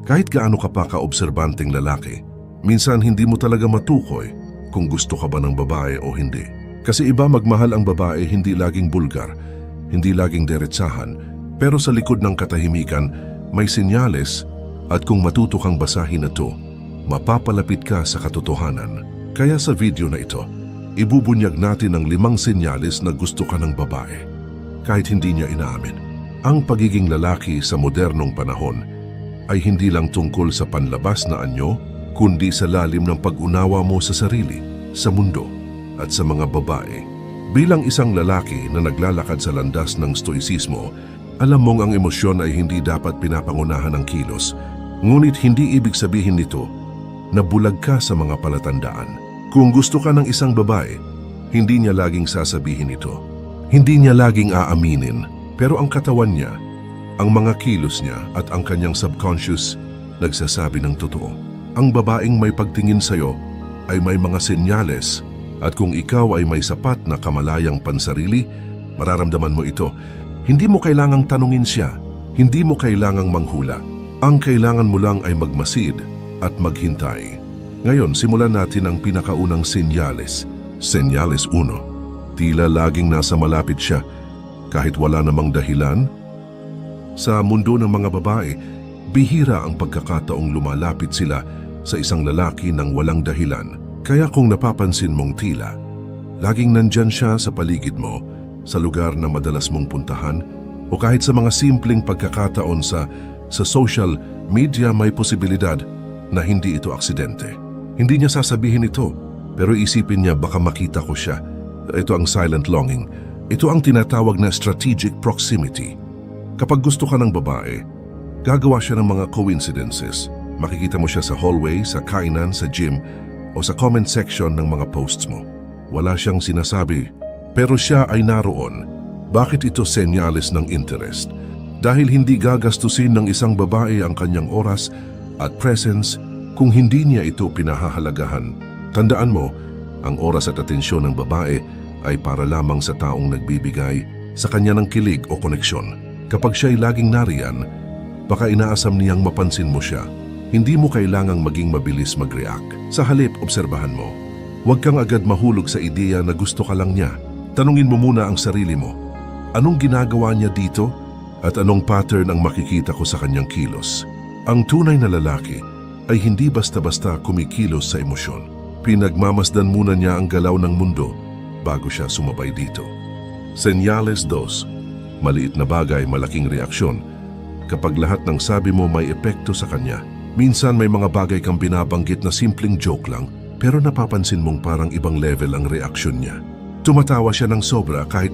Kahit gaano ka pa kaobserbanteng lalaki, minsan hindi mo talaga matukoy kung gusto ka ba ng babae o hindi. Kasi iba magmahal ang babae hindi laging bulgar, hindi laging deretsahan, pero sa likod ng katahimikan may senyales at kung matuto kang basahin ito, mapapalapit ka sa katotohanan. Kaya sa video na ito, ibubunyag natin ang 5 senyales na gusto ka ng babae, kahit hindi niya inaamin. Ang pagiging lalaki sa modernong panahon ay hindi lang tungkol sa panlabas na anyo, kundi sa lalim ng pag-unawa mo sa sarili, sa mundo, at sa mga babae. Bilang isang lalaki na naglalakad sa landas ng stoicismo, alam mong ang emosyon ay hindi dapat pinapangunahan ng kilos, ngunit hindi ibig sabihin nito na bulag ka sa mga palatandaan. Kung gusto ka ng isang babae, hindi niya laging sasabihin ito. Hindi niya laging aaminin, pero ang katawan niya, ang mga kilos niya at ang kanyang subconscious nagsasabi ng totoo. Ang babaeng may pagtingin sa'yo ay may mga senyales at kung ikaw ay may sapat na kamalayang pansarili, mararamdaman mo ito. Hindi mo kailangang tanungin siya, hindi mo kailangang manghula. Ang kailangan mo lang ay magmasid at maghintay. Ngayon, simulan natin ang pinakaunang senyales. Senyales 1. Tila laging nasa malapit siya, kahit wala namang dahilan. Sa mundo ng mga babae, bihira ang pagkakataong lumalapit sila sa isang lalaki ng walang dahilan. Kaya kung napapansin mong tila, laging nandyan siya sa paligid mo, sa lugar na madalas mong puntahan, o kahit sa mga simpleng pagkakataon sa social media, may posibilidad na hindi ito aksidente. Hindi niya sasabihin ito, pero isipin niya baka makita ko siya. Ito ang silent longing. Ito ang tinatawag na strategic proximity. Kapag gusto ka ng babae, gagawa siya ng mga coincidences. Makikita mo siya sa hallway, sa kainan, sa gym, o sa comment section ng mga posts mo. Wala siyang sinasabi, pero siya ay naroon. Bakit ito senyales ng interest? Dahil hindi gagastusin ng isang babae ang kanyang oras at presence kung hindi niya ito pinahahalagahan. Tandaan mo, ang oras at atensyon ng babae ay para lamang sa taong nagbibigay sa kanya ng kilig o koneksyon. Kapag siya'y laging nariyan, baka inaasam niyang mapansin mo siya. Hindi mo kailangang maging mabilis mag-react. Sa halip, obserbahan mo. Huwag kang agad mahulog sa ideya na gusto ka lang niya. Tanungin mo muna ang sarili mo. Anong ginagawa niya dito? At anong pattern ang makikita ko sa kanyang kilos? Ang tunay na lalaki ay hindi basta-basta kumikilos sa emosyon. Pinagmamasdan muna niya ang galaw ng mundo bago siya sumabay dito. Senyales 2. Maliit na bagay, malaking reaksyon. Kapag lahat ng sabi mo may epekto sa kanya, minsan may mga bagay kang binabanggit na simpleng joke lang, pero napapansin mong parang ibang level ang reaksyon niya. Tumatawa siya ng sobra kahit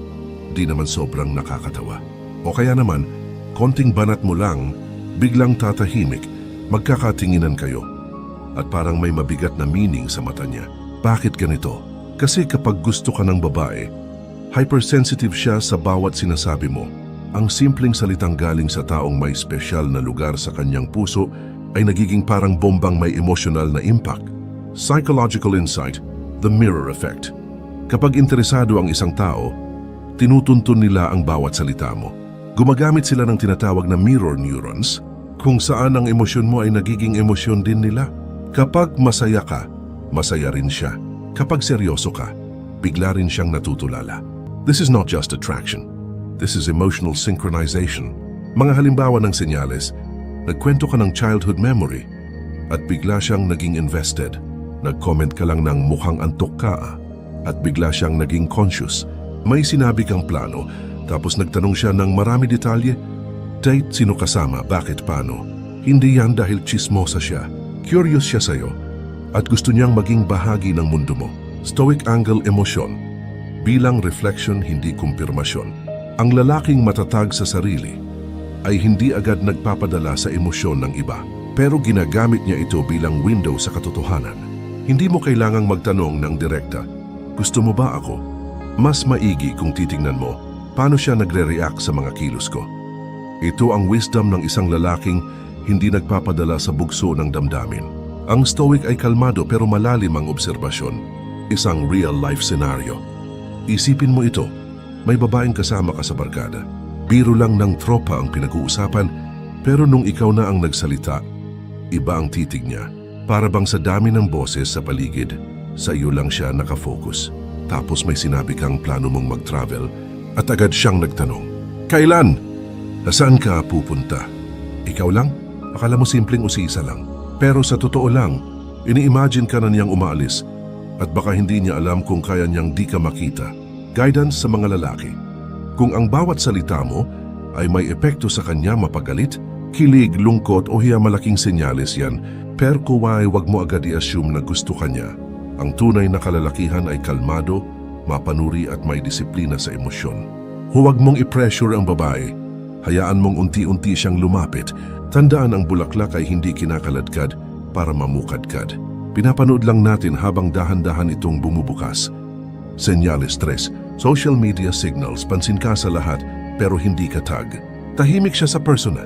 di naman sobrang nakakatawa. O kaya naman, konting banat mo lang, biglang tatahimik, magkakatinginan kayo. At parang may mabigat na meaning sa mata niya. Bakit ganito? Kasi kapag gusto ka ng babae, hypersensitive siya sa bawat sinasabi mo. Ang simpleng salitang galing sa taong may espesyal na lugar sa kanyang puso ay nagiging parang bombang may emotional na impact. Psychological insight, the mirror effect. Kapag interesado ang isang tao, tinutuntun nila ang bawat salita mo. Gumagamit sila ng tinatawag na mirror neurons, kung saan ang emosyon mo ay nagiging emosyon din nila. Kapag masaya ka, masaya rin siya. Kapag seryoso ka, bigla rin siyang natutulala. This is not just attraction. This is emotional synchronization. Mga halimbawa ng senyales, nagkwento ka ng childhood memory at bigla siyang naging invested. Nag-comment ka lang ng mukhang antok ka at bigla siyang naging conscious. May sinabi kang plano tapos nagtanong siya ng marami detalye. Date, sino kasama, bakit, paano? Hindi yan dahil chismosa siya. Curious siya sa'yo at gusto niyang maging bahagi ng mundo mo. Stoic angle emosyon. Bilang reflection, hindi kumpirmasyon. Ang lalaking matatag sa sarili ay hindi agad nagpapadala sa emosyon ng iba, pero ginagamit niya ito bilang window sa katotohanan. Hindi mo kailangang magtanong ng direkta, gusto mo ba ako? Mas maigi kung titingnan mo, paano siya nagre-react sa mga kilos ko. Ito ang wisdom ng isang lalaking hindi nagpapadala sa bugso ng damdamin. Ang stoic ay kalmado pero malalim ang obserbasyon. Isang real-life scenario. Isipin mo ito, may babaeng kasama ka sa barkada. Biro lang ng tropa ang pinag-uusapan, pero nung ikaw na ang nagsalita, Iba ang titig niya. Para bang sa dami ng boses sa paligid, sa iyo lang siya nakafocus. Tapos may sinabi kang plano mong mag-travel at agad siyang nagtanong, "Kailan? Saan ka pupunta?" Ikaw lang? Akala mo simpleng usisa lang. Pero sa totoo lang, ini-imagine ka na niyang umaalis at baka hindi niya alam kung kaya niyang di ka makita. Guidance sa mga lalaki. Kung ang bawat salita mo ay may epekto sa kanya mapagalit, kilig, lungkot o hiya, malaking senyales yan. Pero kuway, wag mo agad i-assume na gusto ka niya. Ang tunay na kalalakihan ay kalmado, mapanuri at may disiplina sa emosyon. Huwag mong i-pressure ang babae. Hayaan mong unti-unti siyang lumapit. Tandaan, ang bulaklak ay hindi kinakaladkad para mamukadkad. Pinapanood lang natin habang dahan-dahan itong bumubukas. Senyales 3. Social media signals. Pansin ka sa lahat pero hindi ka tag. Tahimik siya sa personal.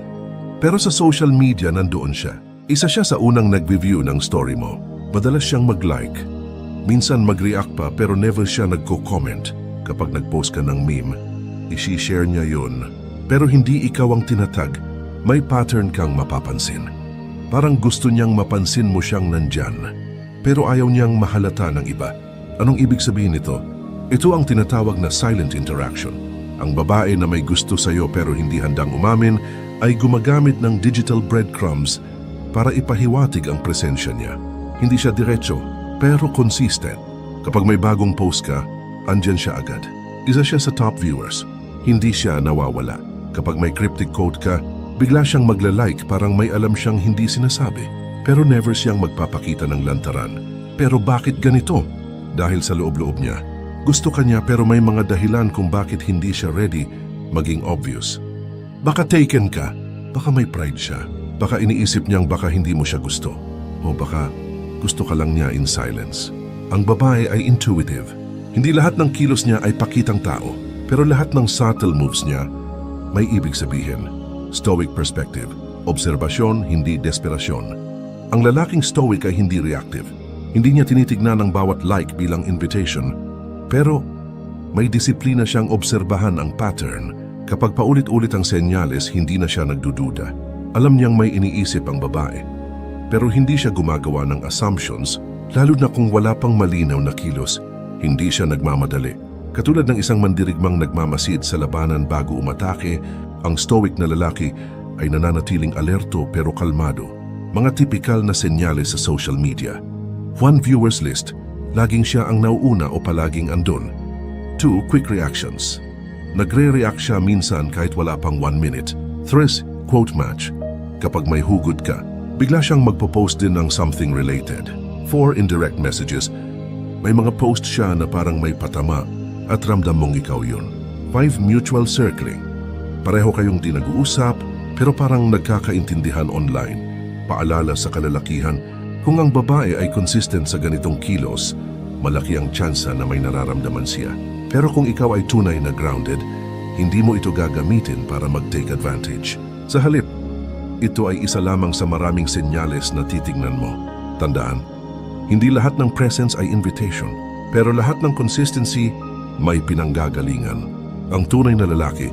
Pero sa social media nandoon siya. Isa siya sa unang nag-review ng story mo. Madalas siyang mag-like. Minsan mag-react pa pero never siya nagko-comment. Kapag nag-post ka ng meme, isi-share niya yun. Pero hindi ikaw ang tinatag. May pattern kang mapapansin. Parang gusto niyang mapansin mo siyang nandyan. Pero ayaw niyang mahalata ng iba. Anong ibig sabihin nito? Ito ang tinatawag na silent interaction. Ang babae na may gusto sa'yo pero hindi handang umamin ay gumagamit ng digital breadcrumbs para ipahiwatig ang presensya niya. Hindi siya diretso, pero consistent. Kapag may bagong post ka, andyan siya agad. Isa siya sa top viewers. Hindi siya nawawala. Kapag may cryptic quote ka, bigla siyang magla-like, parang may alam siyang hindi sinasabi. Pero never siyang magpapakita ng lantaran. Pero bakit ganito? Dahil sa loob-loob niya. Gusto ka niya pero may mga dahilan kung bakit hindi siya ready maging obvious. Baka taken ka, baka may pride siya. Baka iniisip niyang baka hindi mo siya gusto. O baka gusto ka lang niya in silence. Ang babae ay intuitive. Hindi lahat ng kilos niya ay pakitang tao. Pero lahat ng subtle moves niya may ibig sabihin. Stoic perspective. Obserbasyon, hindi desperasyon. Ang lalaking stoic ay hindi reactive. Hindi niya tinitignan ang bawat like bilang invitation. Pero may disiplina siyang obserbahan ang pattern. Kapag paulit-ulit ang senyales, hindi na siya nagdududa. Alam niyang may iniisip ang babae. Pero hindi siya gumagawa ng assumptions, lalo na kung wala pang malinaw na kilos. Hindi siya nagmamadali. Katulad ng isang mandirigmang nagmamasid sa labanan bago umatake, ang stoic na lalaki ay nananatiling alerto pero kalmado. Mga tipikal na senyales sa social media. 1. Viewers list. Laging siya ang nauuna o palaging andun. 2. Quick reactions. Nagre-react siya minsan kahit wala pang 1 minute. 3. Quote match. Kapag may hugot ka, bigla siyang magpo-post din ng something related. 4. Indirect messages. May mga post siya na parang may patama at ramdam mong ikaw yun. 5. Mutual circling. Pareho kayong di nag-uusap pero parang nagkakaintindihan online. Paalala sa kalalakihan, kung ang babae ay consistent sa ganitong kilos, malaki ang tsansa na may nararamdaman siya. Pero kung ikaw ay tunay na grounded, hindi mo ito gagamitin para mag-take advantage. Sa halip, ito ay isa lamang sa maraming senyales na titignan mo. Tandaan, hindi lahat ng presence ay invitation, pero lahat ng consistency may pinanggagalingan. Ang tunay na lalaki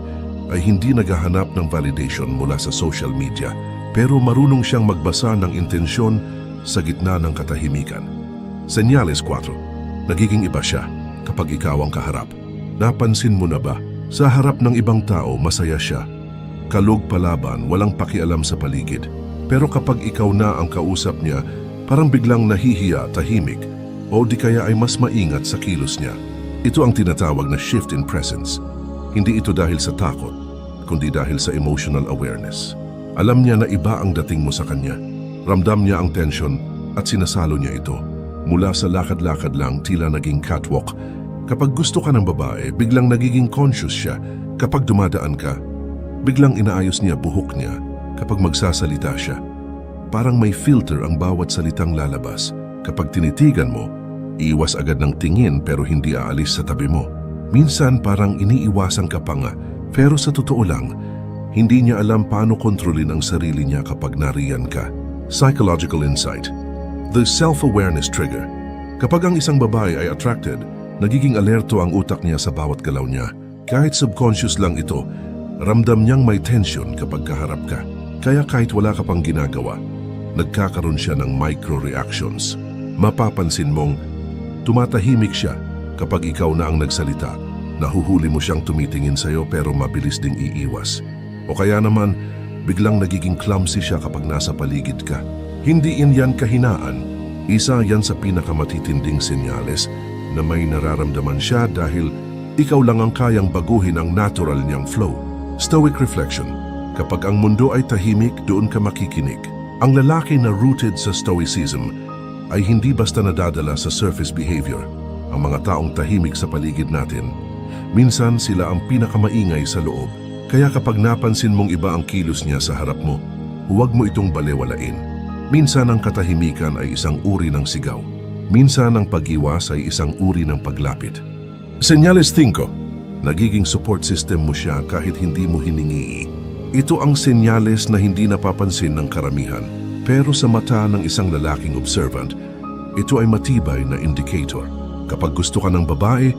ay hindi naghahanap ng validation mula sa social media, pero marunong siyang magbasa ng intensyon sa gitna ng katahimikan. Senyales 4. Nagiging iba siya kapag ikaw ang kaharap. Napansin mo na ba? Sa harap ng ibang tao, masaya siya. Kalog palaban, walang pakialam sa paligid. Pero kapag ikaw na ang kausap niya, parang biglang nahihiya, tahimik, o di kaya ay mas maingat sa kilos niya. Ito ang tinatawag na shift in presence. Hindi ito dahil sa takot, kundi dahil sa emotional awareness. Alam niya na iba ang dating mo sa kanya. Ramdam niya ang tension at sinasalo niya ito. Mula sa lakad-lakad lang, tila naging catwalk. Kapag gusto ka ng babae, biglang nagiging conscious siya. Kapag dumadaan ka, biglang inaayos niya buhok niya. Kapag magsasalita siya, parang may filter ang bawat salitang lalabas. Kapag tinitigan mo, iiwas agad ng tingin pero hindi aalis sa tabi mo. Minsan parang iniiwasan ka pa nga, pero sa totoo lang, hindi niya alam paano kontrolin ang sarili niya kapag nariyan ka. Psychological insight. The self-awareness trigger. Kapag ang isang babae ay attracted, nagiging alerto ang utak niya sa bawat galaw niya. Kahit subconscious lang ito, ramdam niyang may tension kapag kaharap ka. Kaya kahit wala ka pang ginagawa, nagkakaroon siya ng micro-reactions. Mapapansin mong tumatahimik siya kapag ikaw na ang nagsalita. Nahuhuli mo siyang tumitingin sa'yo pero mabilis ding iiwas. O kaya naman, biglang nagiging clumsy siya kapag nasa paligid ka. Hindi yan kahinaan. Isa yan sa pinakamatitinding senyales na may nararamdaman siya dahil ikaw lang ang kayang baguhin ang natural niyang flow. Stoic reflection. Kapag ang mundo ay tahimik, doon ka makikinig. Ang lalaki na rooted sa stoicism ay hindi basta nadadala sa surface behavior. Ang mga taong tahimik sa paligid natin, minsan sila ang pinakamaingay sa loob. Kaya kapag napansin mong iba ang kilos niya sa harap mo, huwag mo itong balewalain. Minsan ang katahimikan ay isang uri ng sigaw. Minsan ang pag-iwas ay isang uri ng paglapit. Senyales 5. Nagiging support system mo siya kahit hindi mo hiningi. Ito ang senyales na hindi napapansin ng karamihan. Pero sa mata ng isang lalaking observant, ito ay matibay na indicator. Kapag gusto ka ng babae,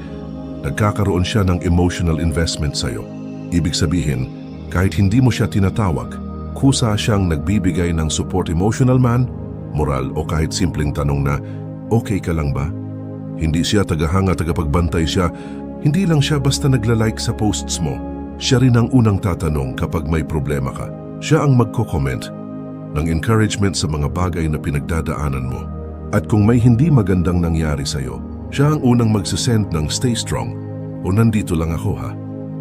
nagkakaroon siya ng emotional investment sa'yo. Ibig sabihin, kahit hindi mo siya tinatawag, kusa siyang nagbibigay ng support emotional man, moral o kahit simpleng tanong na, okay ka lang ba? Hindi siya tagahanga tagapagbantay siya, hindi lang siya basta nagla-like sa posts mo. Siya rin ang unang tatanong kapag may problema ka. Siya ang magko-comment ng encouragement sa mga bagay na pinagdadaanan mo. At kung may hindi magandang nangyari sa'yo, siya ang unang magsisend ng stay strong o nandito lang ako ha.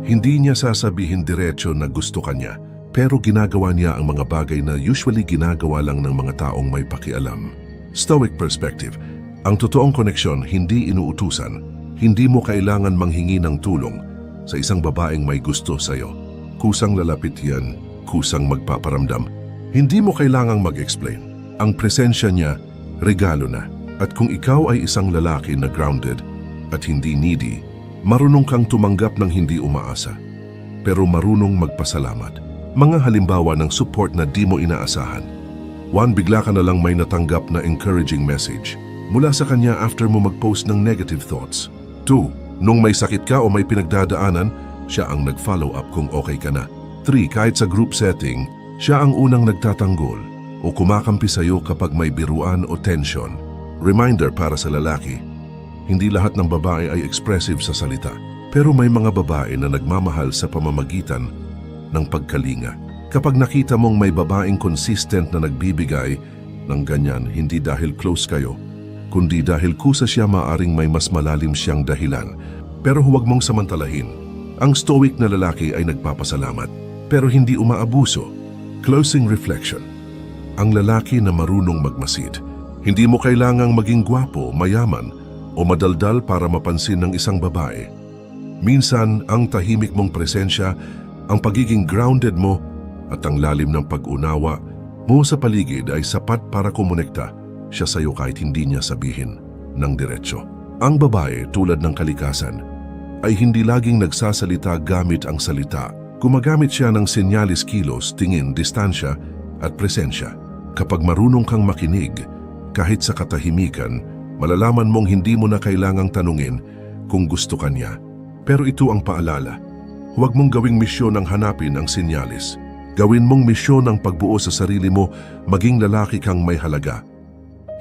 Hindi niya sasabihin diretso na gusto ka niya, pero ginagawa niya ang mga bagay na usually ginagawa lang ng mga taong may pakialam. Stoic perspective. Ang totoong koneksyon hindi inuutusan. Hindi mo kailangan manghingi ng tulong sa isang babaeng may gusto sa'yo. Kusang lalapit yan, kusang magpaparamdam. Hindi mo kailangang mag-explain. Ang presensya niya, regalo na. At kung ikaw ay isang lalaki na grounded at hindi needy, marunong kang tumanggap ng hindi umaasa, pero marunong magpasalamat. Mga halimbawa ng support na di mo inaasahan. 1. Bigla ka na lang may natanggap na encouraging message mula sa kanya after mo mag-post ng negative thoughts. 2. Nung may sakit ka o may pinagdadaanan, siya ang nag-follow up kung okay ka na. 3. Kahit sa group setting, siya ang unang nagtatanggol o kumakampi sa'yo kapag may biruan o tension. Reminder para sa lalaki, hindi lahat ng babae ay expressive sa salita, pero may mga babae na nagmamahal sa pamamagitan ng pagkalinga. Kapag nakita mong may babaeng consistent na nagbibigay ng ganyan, hindi dahil close kayo, kundi dahil kusa siya, maaring may mas malalim siyang dahilan. Pero huwag mong samantalahin. Ang stoic na lalaki ay nagpapasalamat, pero hindi umaabuso. Closing reflection. Ang lalaki na marunong magmasid. Hindi mo kailangang maging gwapo, mayaman, o madaldal para mapansin ng isang babae. Minsan, ang tahimik mong presensya, ang pagiging grounded mo, at ang lalim ng pag-unawa mo sa paligid ay sapat para kumonekta siya sa'yo kahit hindi niya sabihin ng diretsyo. Ang babae, tulad ng kalikasan, ay hindi laging nagsasalita gamit ang salita. Gumagamit siya ng senyalis, kilos, tingin, distansya, at presensya. Kapag marunong kang makinig, kahit sa katahimikan, malalaman mong hindi mo na kailangang tanungin kung gusto ka niya. Pero ito ang paalala. Huwag mong gawing misyon ang hanapin ang senyalis. Gawin mong misyon ang pagbuo sa sarili mo, maging lalaki kang may halaga.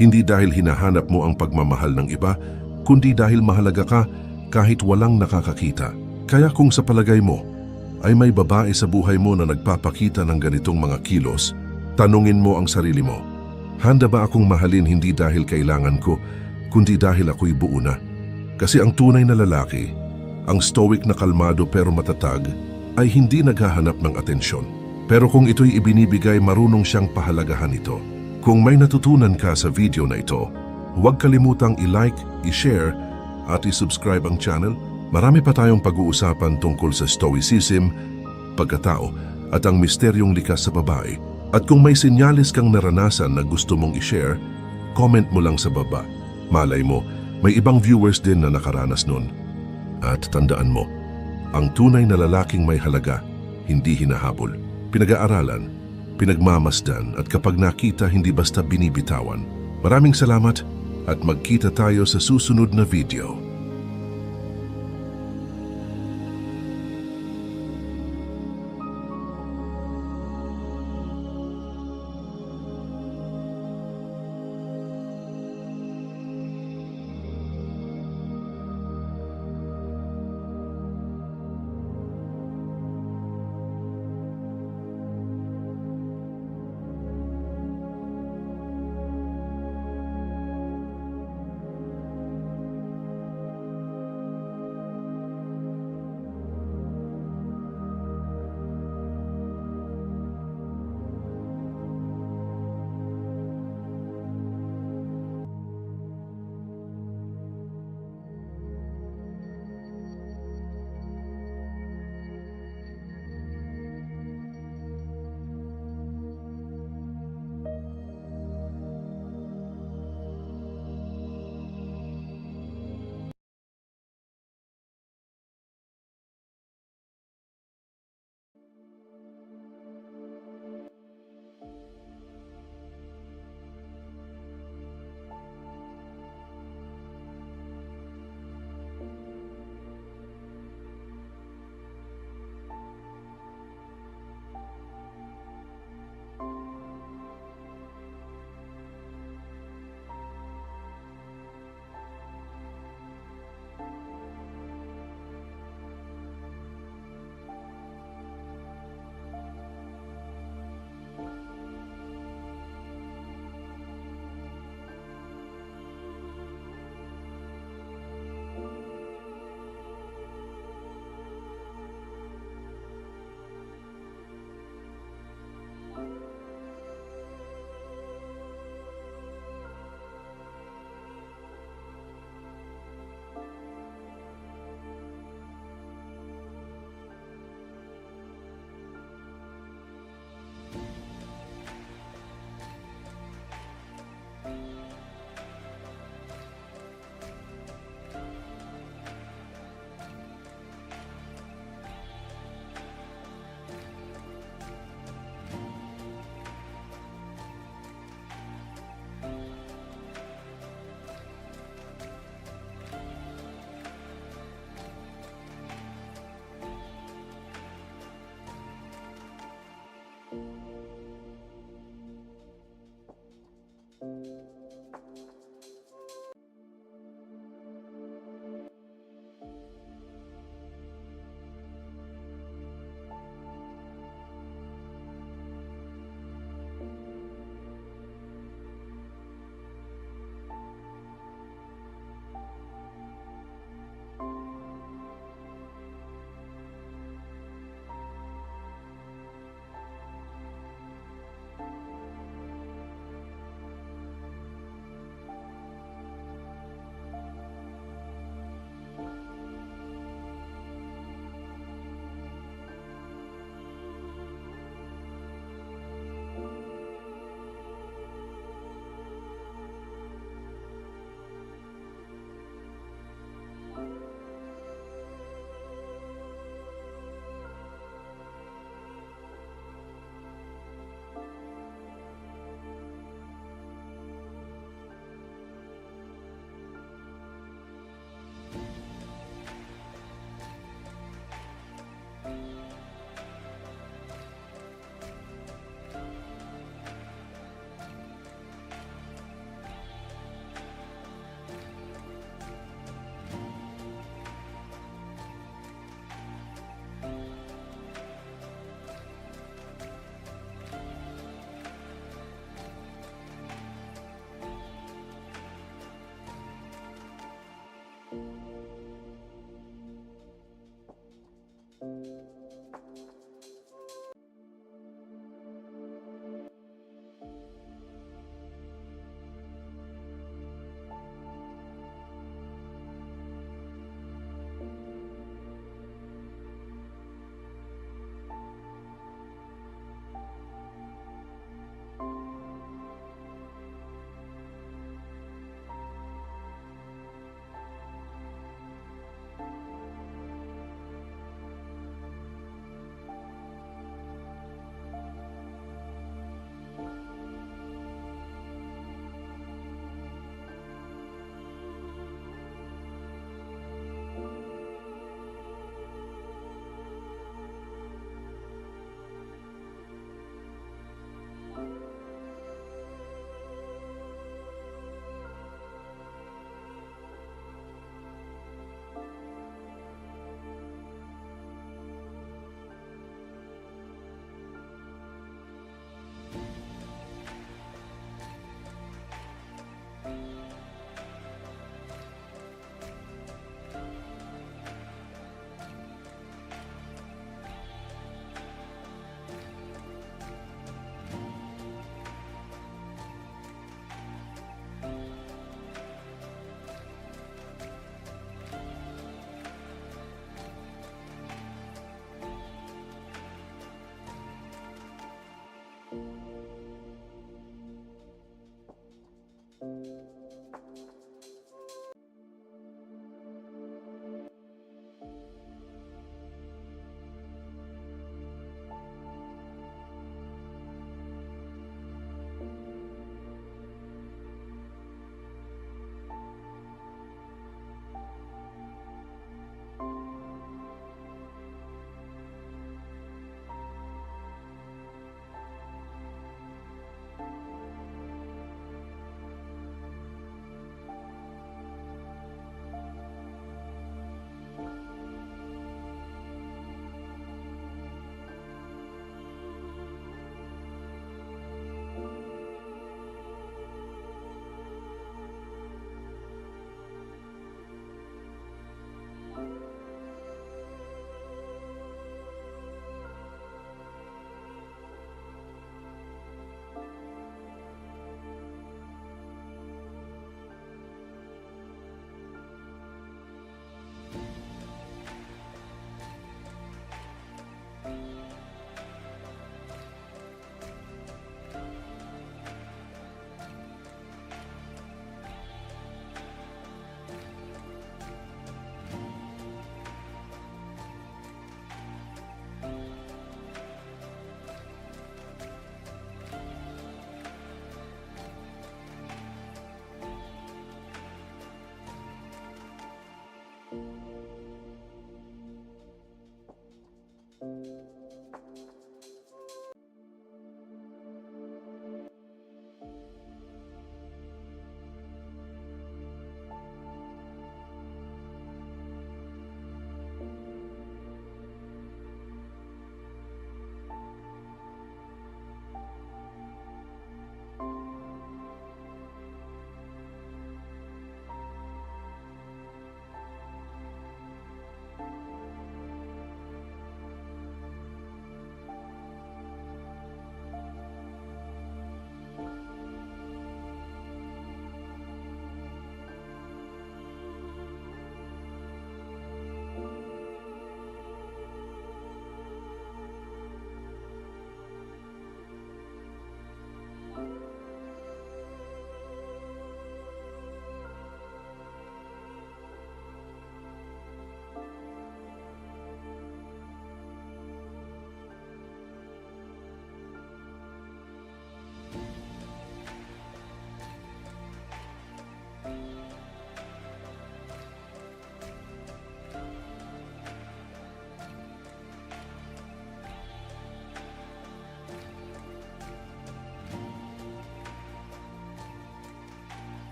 Hindi dahil hinahanap mo ang pagmamahal ng iba, kundi dahil mahalaga ka kahit walang nakakakita. Kaya kung sa palagay mo ay may babae sa buhay mo na nagpapakita ng ganitong mga kilos, tanungin mo ang sarili mo. Handa ba akong mahalin hindi dahil kailangan ko, kundi dahil ako'y buo na? Kasi ang tunay na lalaki, ang stoic na kalmado pero matatag, ay hindi naghahanap ng atensyon. Pero kung ito'y ibinibigay, marunong siyang pahalagahan ito. Kung may natutunan ka sa video na ito, huwag kalimutang i-like, i-share, at i-subscribe ang channel. Marami pa tayong pag-uusapan tungkol sa stoicism, pagkatao, at ang misteryong likas sa babae. At kung may senyalis kang naranasan na gusto mong i-share, comment mo lang sa baba. Malay mo, may ibang viewers din na nakaranas nun. At tandaan mo, ang tunay na lalaking may halaga, hindi hinahabol. Pinag-aaralan, pinagmamasdan, at kapag nakita, hindi basta binibitawan. Maraming salamat at magkita tayo sa susunod na video.